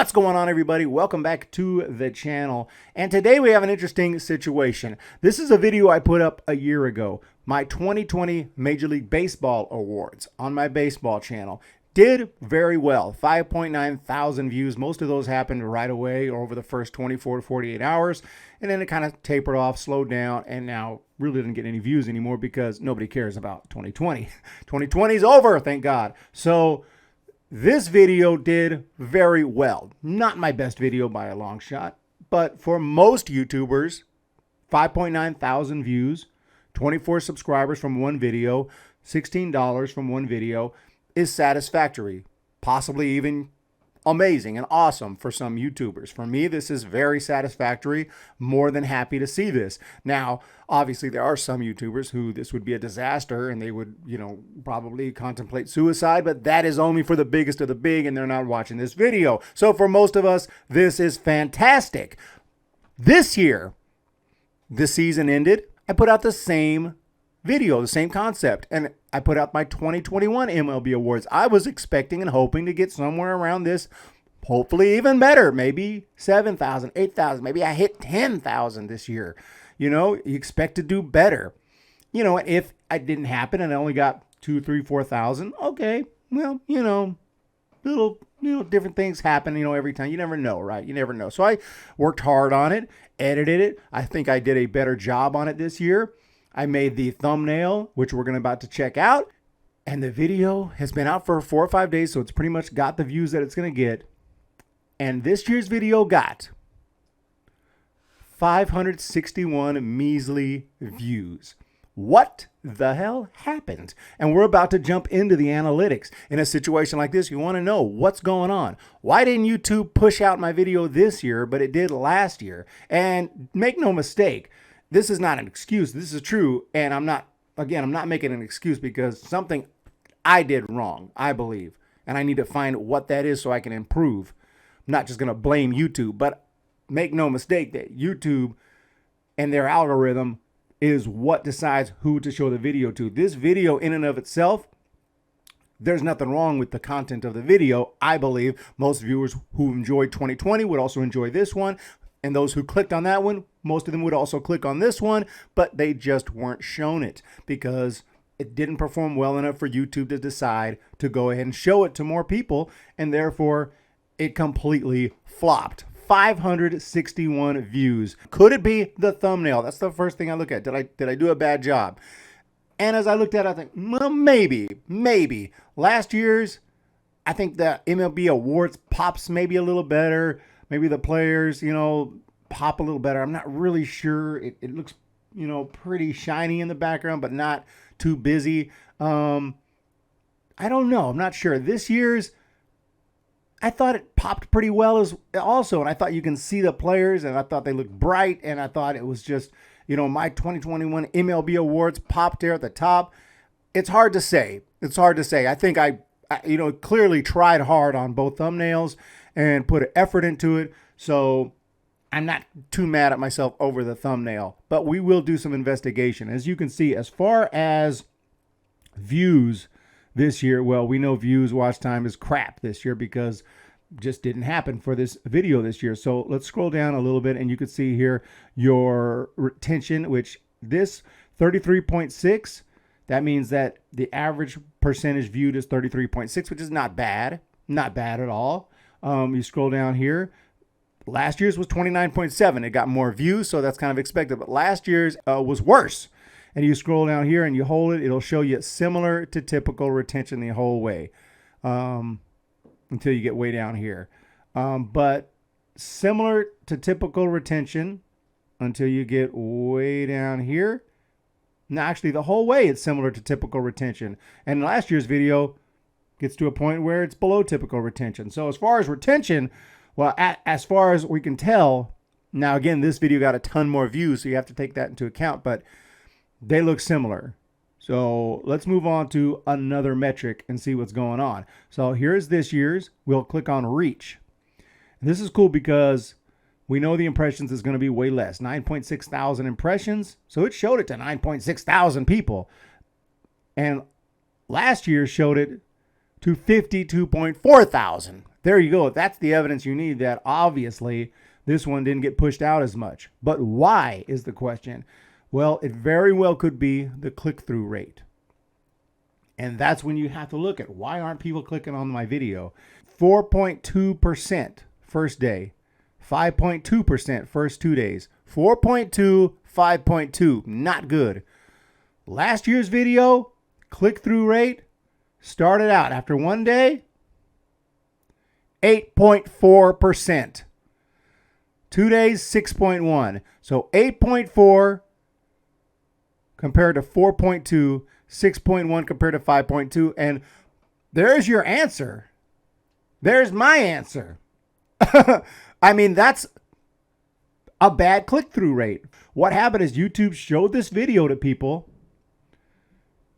What's going on, everybody? Welcome back to the channel. And today we have an interesting situation. This is a video I put up a year ago. My 2020 Major League Baseball awards on my baseball channel did very well. 5.9 thousand views. Most of those happened right away or over the first 24 to 48 hours. And then it kind of tapered off, slowed down, and now really didn't get any views anymore because nobody cares about 2020. 2020 is over, thank God. So this video did very well. Not my best video by a long shot, but for most YouTubers, 5.9 thousand views, 24 subscribers from one video, $16 from one video is satisfactory, possibly even amazing and awesome for some YouTubers. For me, this is very satisfactory. More than happy to see this. Now, obviously, there are some YouTubers who this would be a disaster and they would, probably contemplate suicide, but that is only for the biggest of the big and they're not watching this video. So for most of us, this is fantastic. This year, the season ended. I put out the same video, the same concept, and I put out my 2021 MLB awards. I was expecting and hoping to get somewhere around this, hopefully even better, maybe 7,000, 8,000, maybe I hit 10,000 this year. You expect to do better. If it didn't happen and I only got 2, 3, 4,000, okay, well, little different things happen, every time. You never know, right? You never know. So I worked hard on it, edited it. I think I did a better job on it this year. I made the thumbnail, which we're about to check out. And the video has been out for 4 or 5 days, so it's pretty much got the views that it's going to get. And this year's video got 561 measly views. What the hell happened? And we're about to jump into the analytics. In a situation like this, you want to know what's going on. Why didn't YouTube push out my video this year, but it did last year? And make no mistake, this is not an excuse. This is true. And I'm not making an excuse because something I did wrong, I believe. And I need to find what that is so I can improve. I'm not just going to blame YouTube, but make no mistake that YouTube and their algorithm is what decides who to show the video to. This video in and of itself, there's nothing wrong with the content of the video. I believe most viewers who enjoyed 2020 would also enjoy this one. And those who clicked on that one, most of them would also click on this one, but they just weren't shown it because it didn't perform well enough for YouTube to decide to go ahead and show it to more people. And therefore, it completely flopped. 561 views. Could it be the thumbnail? That's the first thing I look at. Did I do a bad job? And as I looked at it, I think, well, maybe. Last year's, I think the MLB awards pops maybe a little better. Maybe the players, pop a little better. I'm not really sure. It looks, pretty shiny in the background, but not too busy. I don't know. I'm not sure. This year's, I thought it popped pretty well also. And I thought you can see the players and I thought they looked bright. And I thought it was just, my 2021 MLB awards popped there at the top. It's hard to say. I think I clearly tried hard on both thumbnails and put an effort into it. So I'm not too mad at myself over the thumbnail, but we will do some investigation. As you can see, as far as views this year, well, we know views, watch time is crap this year because just didn't happen for this video this year. So let's scroll down a little bit and you can see here your retention, which this 33.6, that means that the average percentage viewed is 33.6, which is not bad. Not bad at all. You scroll down here. Last year's was 29.7. It got more views, so that's kind of expected. But last year's was worse. And you scroll down here and you hold it. It'll show you similar to typical retention the whole way until you get way down here. But similar to typical retention until you get way down here. Now, actually, the whole way it's similar to typical retention. And last year's video gets to a point where it's below typical retention. So as far as retention, well, as far as we can tell, now again, this video got a ton more views, so you have to take that into account, but they look similar. So let's move on to another metric and see what's going on. So here's this year's. We'll click on reach. And this is cool because we know the impressions is going to be way less, 9.6 thousand impressions. So it showed it to 9.6 thousand people. And last year showed it to 52.4 thousand. There you go. That's the evidence you need that obviously this one didn't get pushed out as much. But why is the question? Well, it very well could be the click-through rate. And that's when you have to look at why aren't people clicking on my video? 4.2% first day, 5.2% first 2 days, 4.2, 5.2, not good. Last year's video, click-through rate, started out after 1 day, 8.4%. 2 days, 6.1. So 8.4 compared to 4.2, 6.1 compared to 5.2. And there's your answer. There's my answer. I mean, that's a bad click-through rate. What happened is YouTube showed this video to people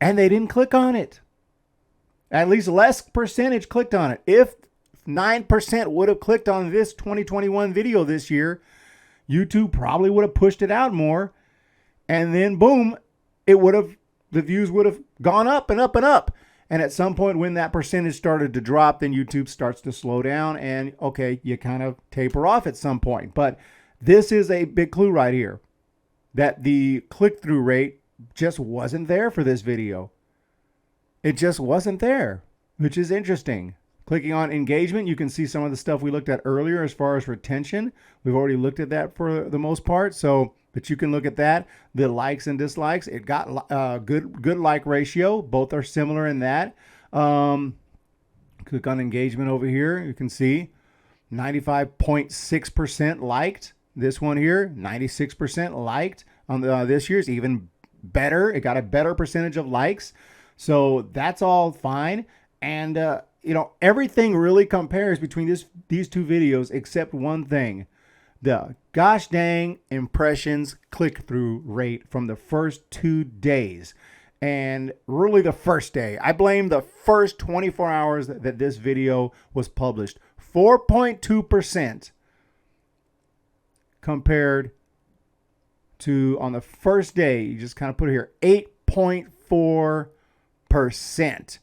and they didn't click on it. At least less percentage clicked on it. If 9% would have clicked on this 2021 video this year, YouTube probably would have pushed it out more. And then boom, the views would have gone up and up and up. And at some point when that percentage started to drop, then YouTube starts to slow down and okay, you kind of taper off at some point. But this is a big clue right here that the click-through rate just wasn't there for this video. It just wasn't there, which is interesting. Clicking on engagement, you can see some of the stuff we looked at earlier as far as retention. We've already looked at that for the most part. But you can look at that. The likes and dislikes, it got good like ratio. Both are similar in that. Click on engagement over here. You can see 95.6% liked. This one here, 96% liked. On this year's even better. It got a better percentage of likes. So that's all fine. And everything really compares between these two videos except one thing. The gosh dang impressions click-through rate from the first 2 days. And really the first day. I blame the first 24 hours that this video was published. 4.2% compared to on the first day. You just kind of put it here, 8.4%.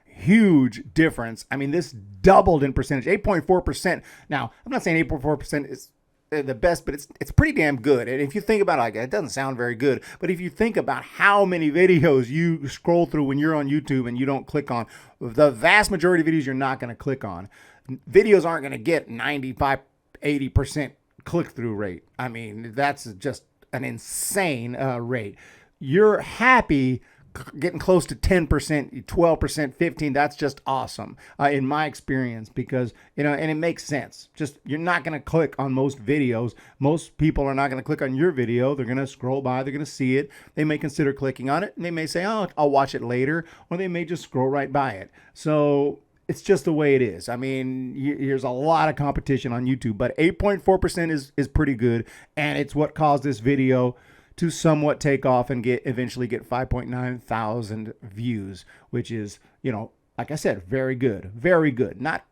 Huge difference. I mean, this doubled in percentage, 8.4%. Now, I'm not saying 8.4% is the best, but it's pretty damn good. And if you think about it, it doesn't sound very good, but if you think about how many videos you scroll through when you're on YouTube and you don't click on, the vast majority of videos you're not going to click on. Videos aren't going to get 95, 80% click-through rate. I mean, that's just an insane rate. You're happy getting close to 10%, 12%, 15%. That's just awesome in my experience because, and it makes sense. Just you're not going to click on most videos. Most people are not going to click on your video. They're going to scroll by. They're going to see it. They may consider clicking on it. And they may say, oh, I'll watch it later. Or they may just scroll right by it. So it's just the way it is. I mean, there's a lot of competition on YouTube, but 8.4% is pretty good. And it's what caused this video to somewhat take off and eventually get 5.9 thousand views, which is, like I said, very good. Very good. Not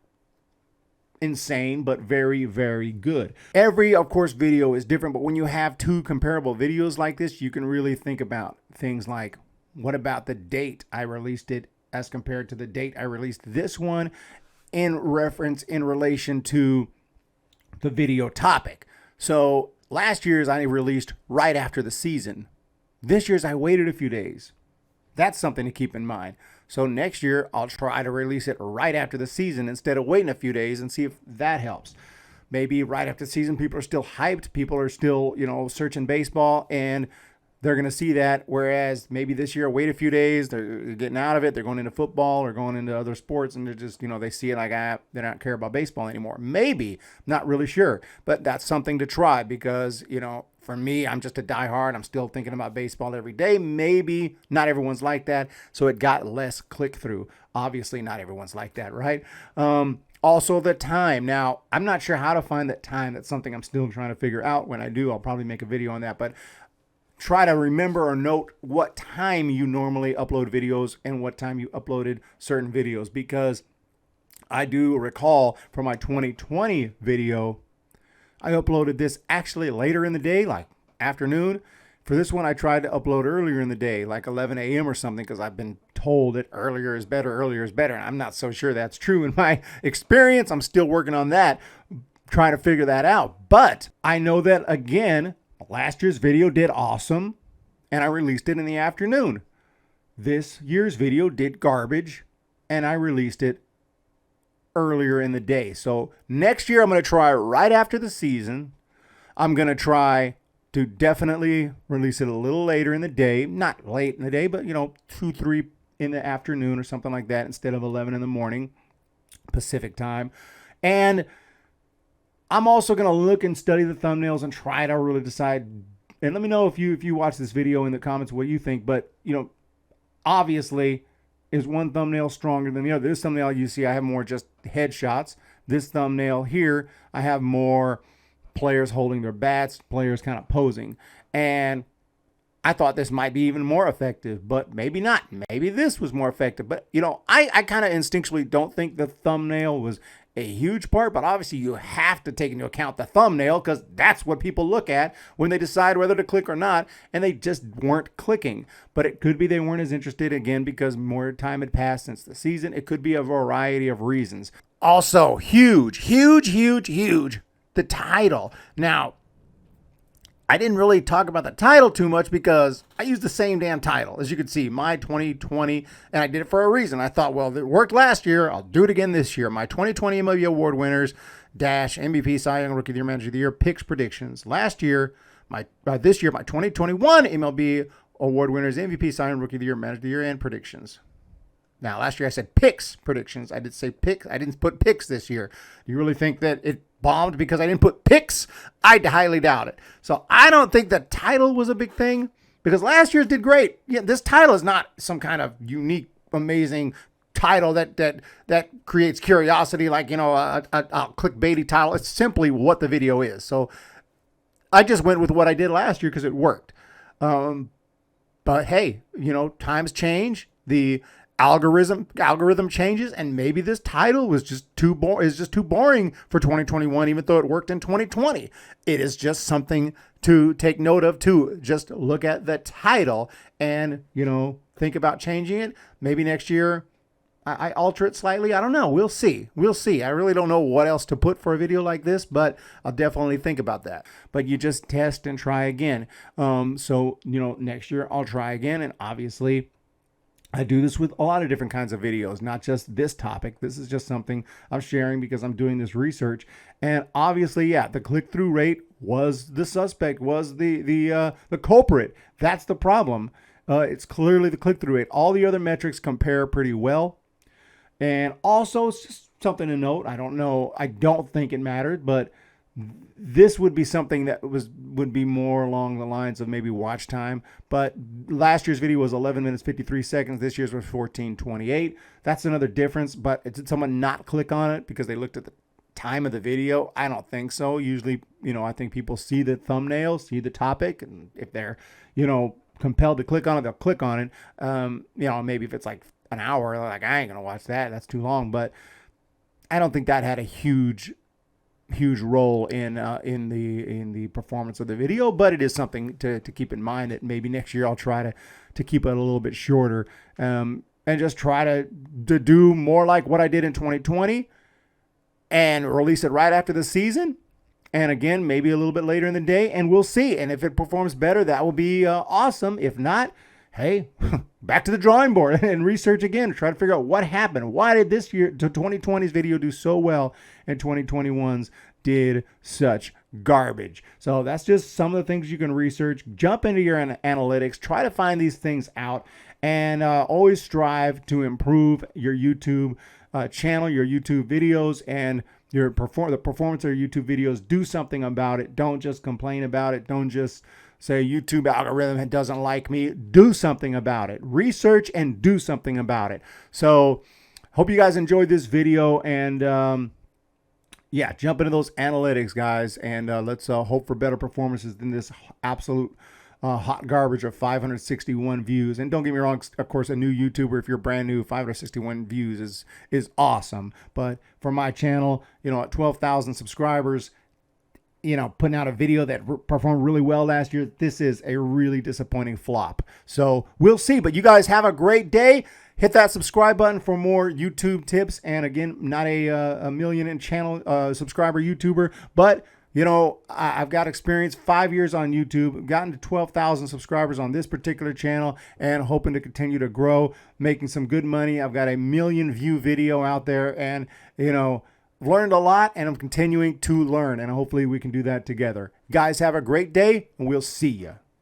insane, but very, very good. Every, of course, video is different, but when you have two comparable videos like this, you can really think about things like, what about the date I released it as compared to the date I released this one in relation to the video topic. So last year's I released right after the season. This year's I waited a few days. That's something to keep in mind. So next year I'll try to release it right after the season instead of waiting a few days and see if that helps. Maybe right after the season people are still hyped. People are still, searching baseball and they're going to see that. Whereas maybe this year, wait a few days, they're getting out of it. They're going into football or going into other sports and they're just, they see it like, they don't care about baseball anymore. Maybe, not really sure, but that's something to try because, for me, I'm just a diehard. I'm still thinking about baseball every day. Maybe not everyone's like that. So it got less click through. Obviously not everyone's like that, right? Also the time. Now, I'm not sure how to find that time. That's something I'm still trying to figure out. When I do, I'll probably make a video on that, but try to remember or note what time you normally upload videos and what time you uploaded certain videos, because I do recall for my 2020 video, I uploaded this actually later in the day, like afternoon. For this one, I tried to upload earlier in the day, like 11 a.m. or something, because I've been told that earlier is better, and I'm not so sure that's true in my experience. I'm still working on that, trying to figure that out. But I know that, again, last year's video did awesome, and I released it in the afternoon. This year's video did garbage, and I released it earlier in the day. So next year, I'm going to try right after the season. I'm going to try to definitely release it a little later in the day, not late in the day, but 2, 3 in the afternoon or something like that, instead of 11 in the morning Pacific time. And I'm also going to look and study the thumbnails and try to really decide. And let me know if you watch this video in the comments what you think. But obviously, is one thumbnail stronger than the other? This thumbnail you see, I have more just headshots. This thumbnail here, I have more players holding their bats, players kind of posing. And I thought this might be even more effective, but maybe not. Maybe this was more effective. But, I kind of instinctually don't think the thumbnail was a huge part, but obviously you have to take into account the thumbnail because that's what people look at when they decide whether to click or not, and they just weren't clicking. But it could be they weren't as interested, again, because more time had passed since the season. It could be a variety of reasons. Also, huge, the title. Now, I didn't really talk about the title too much because I used the same damn title. As you can see, my 2020, and I did it for a reason. I thought, well, it worked last year. I'll do it again this year. My 2020 MLB Award winners, MVP, Cy Young, Rookie of the Year, Manager of the Year, picks, predictions. Last year, this year, my 2021 MLB Award winners, MVP, Cy Young, Rookie of the Year, Manager of the Year, and predictions. Now, last year I said picks, predictions. I did say picks. I didn't put picks this year. Do you really think that it bombed because I didn't put picks? I highly doubt it. So I don't think the title was a big thing because last year's did great. Yeah, this title is not some kind of unique, amazing title that creates curiosity, like, a clickbaity title. It's simply what the video is. So I just went with what I did last year because it worked. But hey, times change. The algorithm changes, and maybe this title was just too boring for 2021, even though it worked in 2020. It is just something to take note of, too. Just look at the title and, think about changing it. Maybe next year I alter it slightly. I don't know. We'll see. I really don't know what else to put for a video like this, but I'll definitely think about that. But you just test and try again. So, next year I'll try again, and obviously I do this with a lot of different kinds of videos, not just this topic. This is just something I'm sharing because I'm doing this research. And obviously, yeah, the click-through rate was the suspect, was the culprit. That's the problem. It's clearly the click-through rate. All the other metrics compare pretty well. And also, it's just something to note. I don't know. I don't think it mattered, but this would be something that would be more along the lines of maybe watch time. But last year's video was 11 minutes, 53 seconds. This year's was 14:28. That's another difference. But did someone not click on it because they looked at the time of the video? I don't think so. Usually, I think people see the thumbnail, see the topic, and if they're, compelled to click on it, they'll click on it. Maybe if it's like an hour, they're like, I ain't gonna watch that. That's too long. But I don't think that had a huge role in the performance of the video, but it is something to keep in mind that maybe next year I'll try to keep it a little bit shorter, and just try to do more like what I did in 2020 and release it right after the season. And again, maybe a little bit later in the day, and we'll see. And if it performs better, that will be awesome. If not, hey, back to the drawing board and research again. Try to figure out what happened. Why did this year, 2020's video do so well and 2021's did such garbage? So that's just some of the things you can research. Jump into your analytics. Try to find these things out. And always strive to improve your YouTube channel, your YouTube videos, and the performance of your YouTube videos. Do something about it. Don't just complain about it. Don't just say YouTube algorithm doesn't like me. Do something about it. Research and do something about it. So hope you guys enjoyed this video, and yeah, jump into those analytics, guys, and let's hope for better performances than this absolute hot garbage of 561 views. And don't get me wrong, of course, a new YouTuber, if you're brand new, 561 views is awesome. But for my channel, at 12,000 subscribers, putting out a video that performed really well last year. This is a really disappointing flop. So we'll see. But you guys have a great day. Hit that subscribe button for more YouTube tips. And again, not a million in channel subscriber YouTuber, but I've got experience, 5 years on YouTube. I've gotten to 12,000 subscribers on this particular channel and hoping to continue to grow, making some good money. I've got a 1 million view video out there, and learned a lot, and I'm continuing to learn, and hopefully we can do that together. Guys, have a great day, and we'll see you.